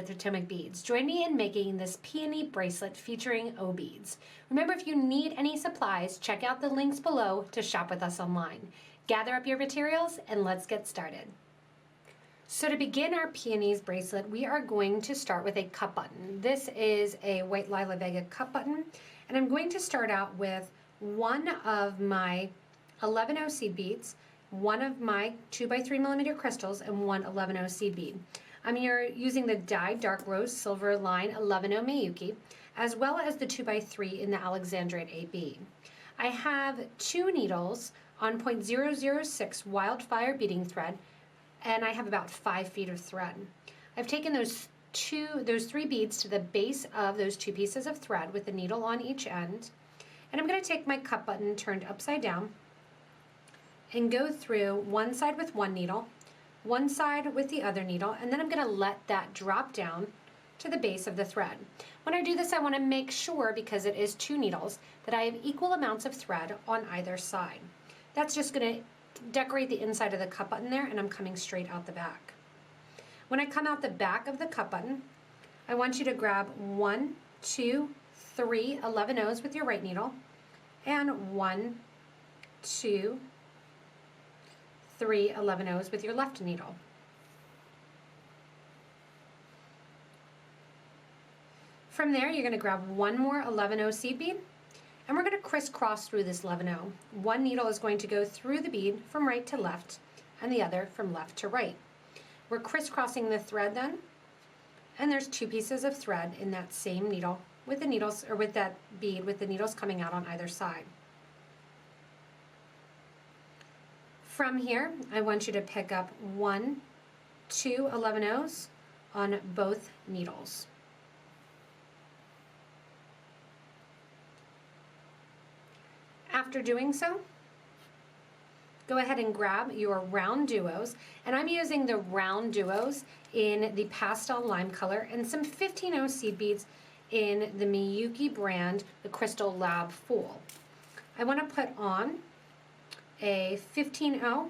with Potomac Beads. Join me in making this peony bracelet featuring O beads. Remember, if you need any supplies, check out the links below to shop with us online. Gather up your materials and let's get started. So to begin our peonies bracelet, we are going to start with a cup button. This is a white Lila Vega cup button, and I'm going to start out with one of my 11O seed beads, one of my 2x3mm crystals, and one 11O seed bead. I'm here using the dyed dark rose silver line 11O Miyuki, as well as the 2x3 in the Alexandrite AB. I have 2 needles on 0.006 wildfire beading thread, and I have about 5 feet of thread. I've taken those 3 beads to the base of those 2 pieces of thread with the needle on each end, and I'm going to take my cup button turned upside down and go through one side with one needle, one side with the other needle, and then I'm going to let that drop down to the base of the thread. When I do this, I want to make sure, because it is 2 needles, that I have equal amounts of thread on either side. That's just going to decorate the inside of the cup button there, and I'm coming straight out the back. When I come out the back of the cup button, I want you to grab 1, 2, 3 11Os with your right needle, and 1, 2, 3 11Os with your left needle. From there, you're going to grab one more 11O seed bead, and we're going to crisscross through this 11O. One needle is going to go through the bead from right to left, and the other from left to right. We're crisscrossing the thread then, and there's 2 pieces of thread in that same needle with the needles, or with that bead with the needles coming out on either side. From here, I want you to pick up 1, 2 11Os on both needles. After doing so, go ahead and grab your RounDuos, and I'm using the RounDuos in the pastel lime color and some 15O seed beads in the Miyuki brand, the Crystal Lab Full. I want to put on a 15O,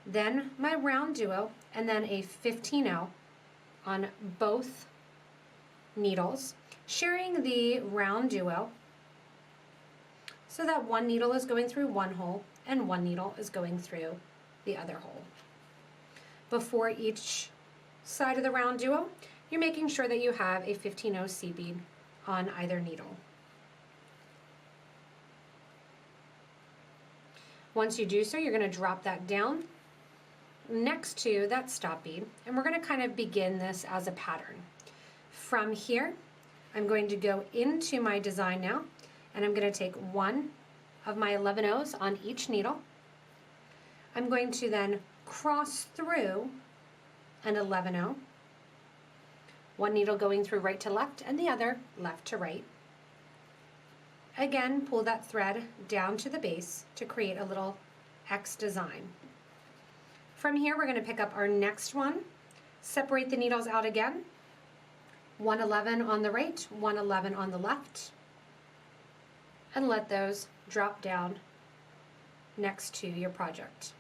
then my RounDuo, and then a 15O on both needles, sharing the RounDuo so that one needle is going through one hole and one needle is going through the other hole. Before each side of the RounDuo, you're making sure that you have a 15O seed bead on either needle. Once you do so, you're going to drop that down next to that stop bead, and we're going to kind of begin this as a pattern. From here, I'm going to go into my design now, and I'm going to take one of my 11Os on each needle. I'm going to then cross through an 11O, one needle going through right to left and the other left to right. Again, pull that thread down to the base to create a little X design. From here, we're going to pick up our next one, separate the needles out again, 1 11 on the right, 1 11 on the left, and let those drop down next to your project.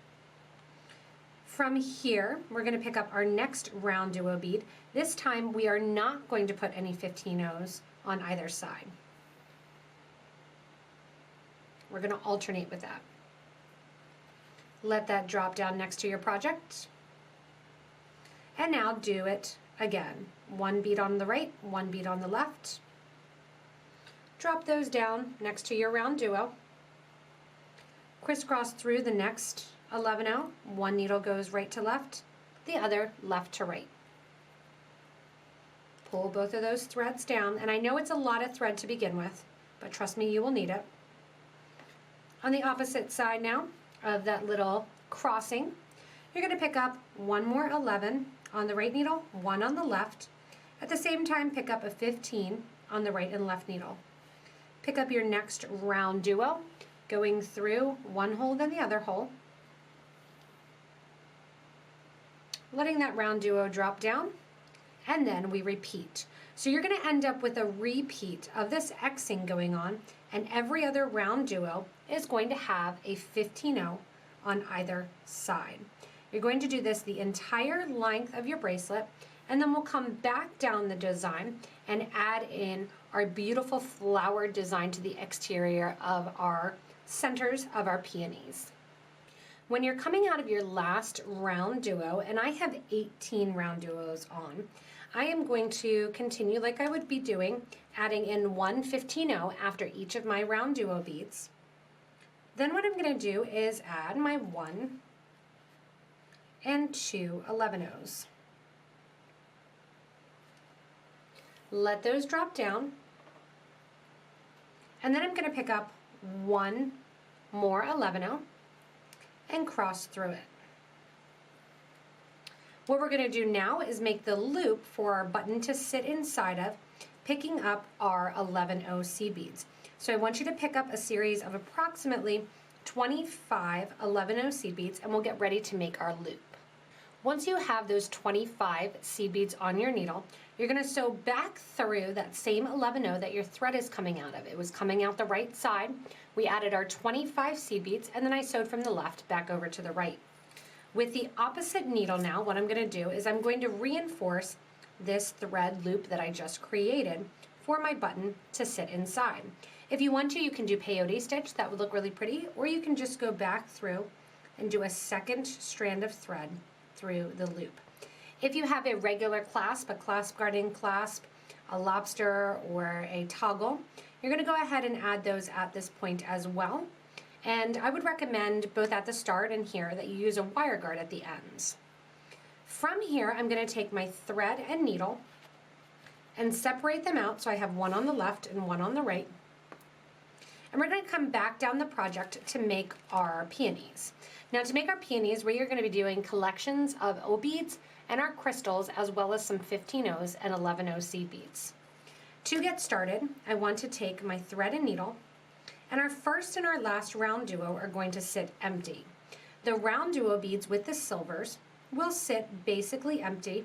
From here, we're going to pick up our next RounDuo bead. This time, we are not going to put any 15Os on either side. We're going to alternate with that. Let that drop down next to your project. And now do it again. 1 bead on the right, 1 bead on the left. Drop those down next to your RounDuo. Crisscross through the next 11O. One needle goes right to left, the other left to right. Pull both of those threads down, and I know it's a lot of thread to begin with, but trust me, you will need it. On the opposite side now of that little crossing, you're going to pick up one more 11 on the right needle, 1 on the left. At the same time, pick up a 15 on the right and left needle. Pick up your next RounDuo, going through one hole then the other hole. Letting that RounDuo drop down, and then we repeat. So you're going to end up with a repeat of this Xing going on, and every other RounDuo is going to have a 15O on either side. You're going to do this the entire length of your bracelet, And then we'll come back down the design and add in our beautiful flower design to the exterior of our centers of our peonies. When you're coming out of your last RounDuo, and I have 18 RounDuos on, I am going to continue like I would be doing, adding in one 15-0 after each of my RounDuo beads. Then what I'm going to do is add my 1 and 2 11-0s. Let those drop down, and then I'm going to pick up one more 11-0 and cross through it. What we're going to do now is make the loop for our button to sit inside of, picking up our 11-0 seed beads. So I want you to pick up a series of approximately 25 11-0 seed beads, and we'll get ready to make our loop. Once you have those 25 seed beads on your needle, you're going to sew back through that same 11-0 that your thread is coming out of. It was coming out the right side. We added our 25 seed beads, and then I sewed from the left back over to the right. With the opposite needle now, what I'm going to do is I'm going to reinforce this thread loop that I just created for my button to sit inside. If you want to, you can do peyote stitch. That would look really pretty, or you can just go back through and do a second strand of thread through the loop. If you have a regular clasp, a clasp guarding clasp, a lobster, or a toggle, you're going to go ahead and add those at this point as well. And I would recommend both at the start and here that you use a wire guard at the ends. From here, I'm going to take my thread and needle and separate them out so I have one on the left and one on the right. And we're going to come back down the project to make our peonies. Now to make our peonies, we are going to be doing collections of O beads and our crystals, as well as some 15-0s and 11-0 seed beads. To get started, I want to take my thread and needle, and our first and our last RounDuo are going to sit empty. The RounDuo beads with the silvers will sit basically empty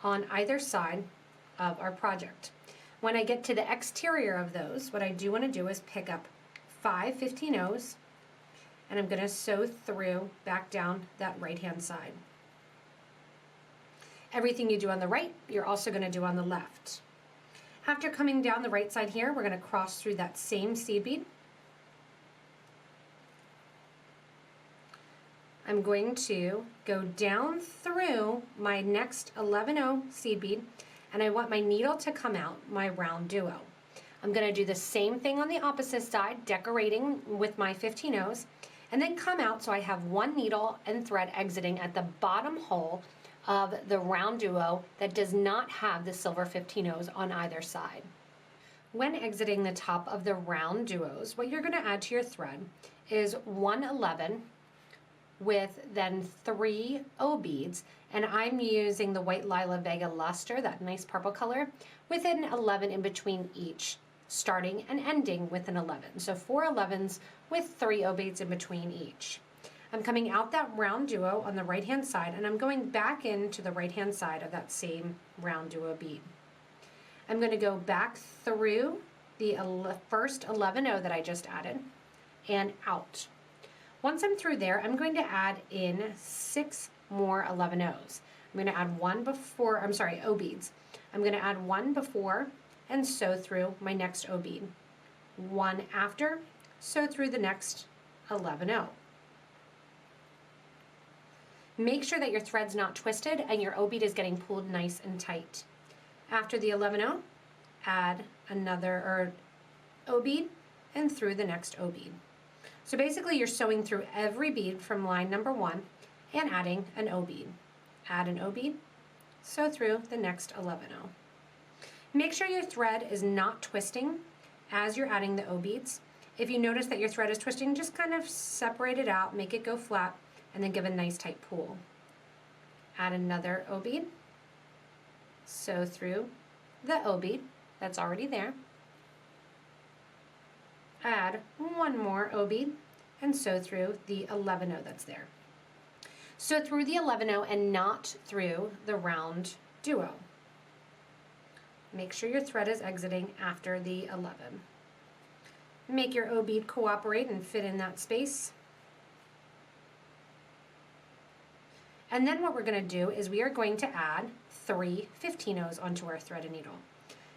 on either side of our project. When I get to the exterior of those, what I do want to do is pick up 5 15-0s, and I'm going to sew through back down that right-hand side. Everything you do on the right, you're also going to do on the left. After coming down the right side here, we're going to cross through that same seed bead. I'm going to go down through my next 11-0 seed bead, and I want my needle to come out, my RounDuo. I'm going to do the same thing on the opposite side, decorating with my 15-0s, and then come out so I have one needle and thread exiting at the bottom hole of the RounDuo that does not have the silver 15-0s on either side. When exiting the top of the RounDuos, what you're going to add to your thread is 1 11 with then 3 O beads, and I'm using the white Lila Vega luster, that nice purple color, with an 11 in between each, starting and ending with an 11. So 4 11s with 3 O beads in between each. I'm coming out that RounDuo on the right-hand side, and I'm going back into the right-hand side of that same RounDuo bead. I'm going to go back through the first 11-0 that I just added and out. Once I'm through there, I'm going to add in 6 more 11-0s. I'm going to add O beads. I'm going to add 1 before and sew through my next O bead. 1 after, sew through the next 11-0. Make sure that your thread's not twisted and your O bead is getting pulled nice and tight. After the 11-0, add another O bead and through the next O bead. So basically you're sewing through every bead from line number 1 and adding an O bead. Add an O bead, sew through the next 11-0. Make sure your thread is not twisting as you're adding the O beads. If you notice that your thread is twisting, just kind of separate it out, make it go flat, and then give a nice tight pull. Add another O bead, sew through the O bead that's already there. Add 1 more O bead and sew through the 11-0 that's there. Sew through the 11-0 and not through the RounDuo. Make sure your thread is exiting after the 11. Make your O bead cooperate and fit in that space. And then what we're going to do is we are going to add 3 15-ohs onto our thread and needle.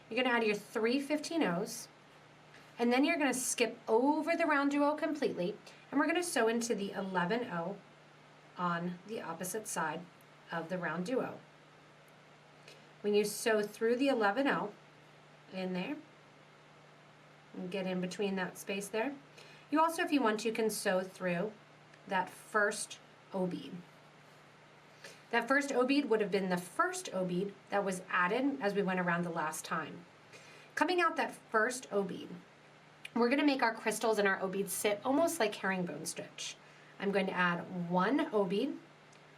You're going to add your 3 15-ohs, and then you're going to skip over the RounDuo completely, and we're going to sew into the 11-oh on the opposite side of the RounDuo. When you sew through the 11-oh in there, and get in between that space there, you also, if you want to, can sew through that first O bead. That first O bead would have been the first O bead that was added as we went around the last time. Coming out that first O bead, we're going to make our crystals and our O beads sit almost like herringbone stitch. I'm going to add one O bead,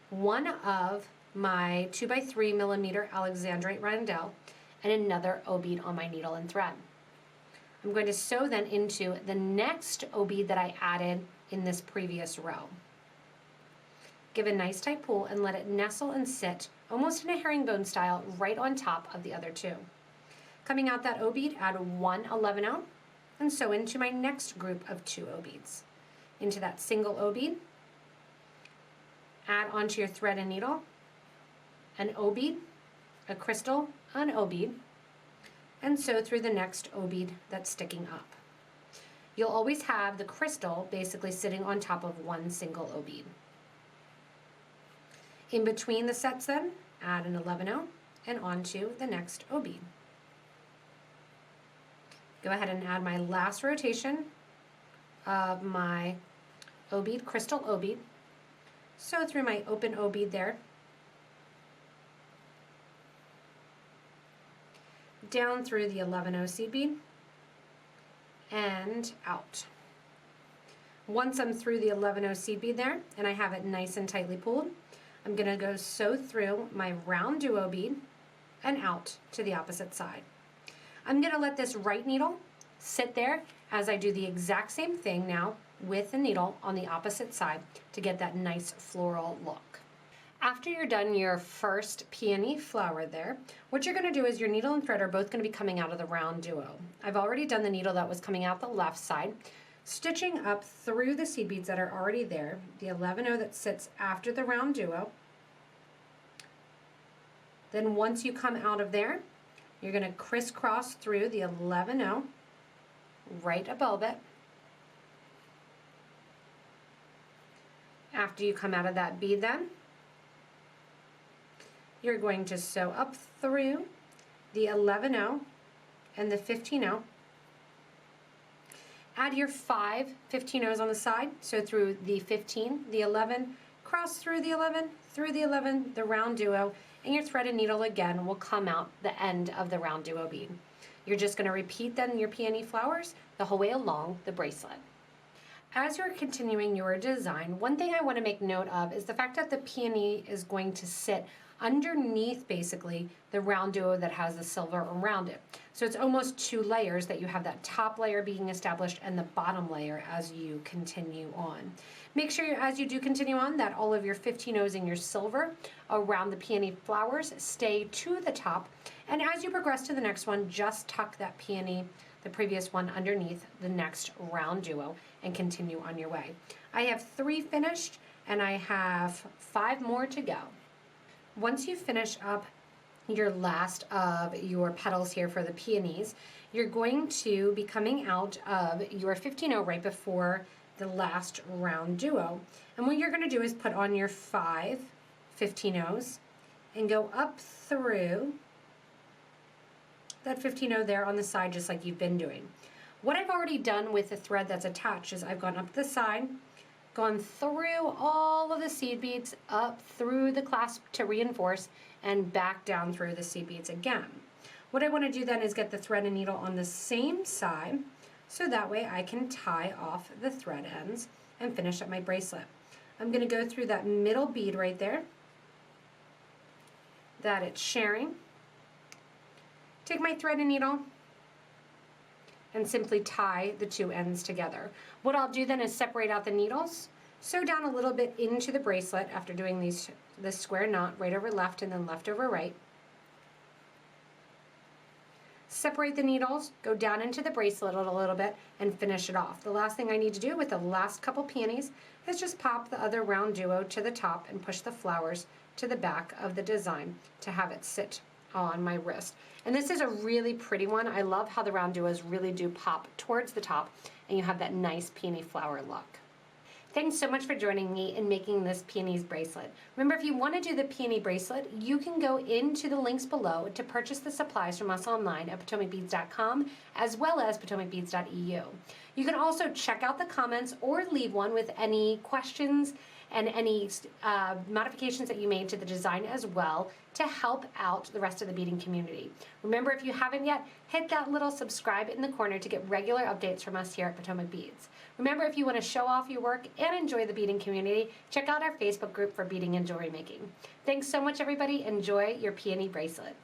one of my 2x3 millimeter Alexandrite Rondelle, and another O bead on my needle and thread. I'm going to sew then into the next O bead that I added in this previous row. Give a nice tight pull and let it nestle and sit almost in a herringbone style right on top of the other two. Coming out that O bead, add one 11-oh and sew into my next group of 2 O beads. Into that single O bead, add onto your thread and needle an O bead, a crystal, an O bead, and sew through the next O bead that's sticking up. You'll always have the crystal basically sitting on top of one single O bead. In between the sets then, add an 11-oh and onto the next O bead. Go ahead and add my last rotation of my O bead, crystal O bead. Sew through my open O bead there. Down through the 11-oh seed bead and out. Once I'm through the 11-oh seed bead there and I have it nice and tightly pulled, I'm going to go sew through my RounDuo bead and out to the opposite side. I'm going to let this right needle sit there as I do the exact same thing now with the needle on the opposite side to get that nice floral look. After you're done your first peony flower there, what you're going to do is your needle and thread are both going to be coming out of the RounDuo. I've already done the needle that was coming out the left side, stitching up through the seed beads that are already there, the 11-oh that sits after the RounDuo. Then once you come out of there, you're going to crisscross through the 11-oh right above it. After you come out of that bead then, you're going to sew up through the 11-oh and the 15-oh. Add your 5 15-ohs on the side, so through the 15, the 11, cross through the 11, the RounDuo, and your thread and needle again will come out the end of the RounDuo bead. You're just going to repeat then your peony flowers the whole way along the bracelet. As you're continuing your design, one thing I want to make note of is the fact that the peony is going to sit underneath basically the RounDuo that has the silver around it. So it's almost 2 layers that you have, that top layer being established and the bottom layer as you continue on. Make sure as you do continue on that all of your 15-ohs and your silver around the peony flowers stay to the top, and as you progress to the next one, just tuck that peony, the previous one, underneath the next RounDuo and continue on your way. I have 3 finished and I have 5 more to go. Once you finish up your last of your petals here for the peonies, you're going to be coming out of your 15-oh right before the last RounDuo. And what you're going to do is put on your 5 15-ohs and go up through that 15-oh there on the side, just like you've been doing. What I've already done with the thread that's attached is I've gone up the side, gone through all of the seed beads, up through the clasp to reinforce, and back down through the seed beads again. What I want to do then is get the thread and needle on the same side, so that way I can tie off the thread ends and finish up my bracelet. I'm going to go through that middle bead right there that it's sharing, take my thread and needle, and simply tie the 2 ends together. What I'll do then is separate out the needles, sew down a little bit into the bracelet after doing this square knot, right over left and then left over right. Separate the needles, go down into the bracelet a little bit, and finish it off. The last thing I need to do with the last couple peonies is just pop the other RounDuo to the top and push the flowers to the back of the design to have it sit on my wrist. And this is a really pretty one. I love how the RounDuos really do pop towards the top and you have that nice peony flower look. Thanks so much for joining me in making this Peony's bracelet. Remember, if you want to do the Peony bracelet, you can go into the links below to purchase the supplies from us online at PotomacBeads.com as well as PotomacBeads.eu. You can also check out the comments or leave one with any questions and any modifications that you made to the design as well to help out the rest of the beading community. Remember, if you haven't yet, hit that little subscribe in the corner to get regular updates from us here at Potomac Beads. Remember, if you want to show off your work and enjoy the beading community, check out our Facebook group for beading and jewelry making. Thanks so much, everybody. Enjoy your peony bracelet.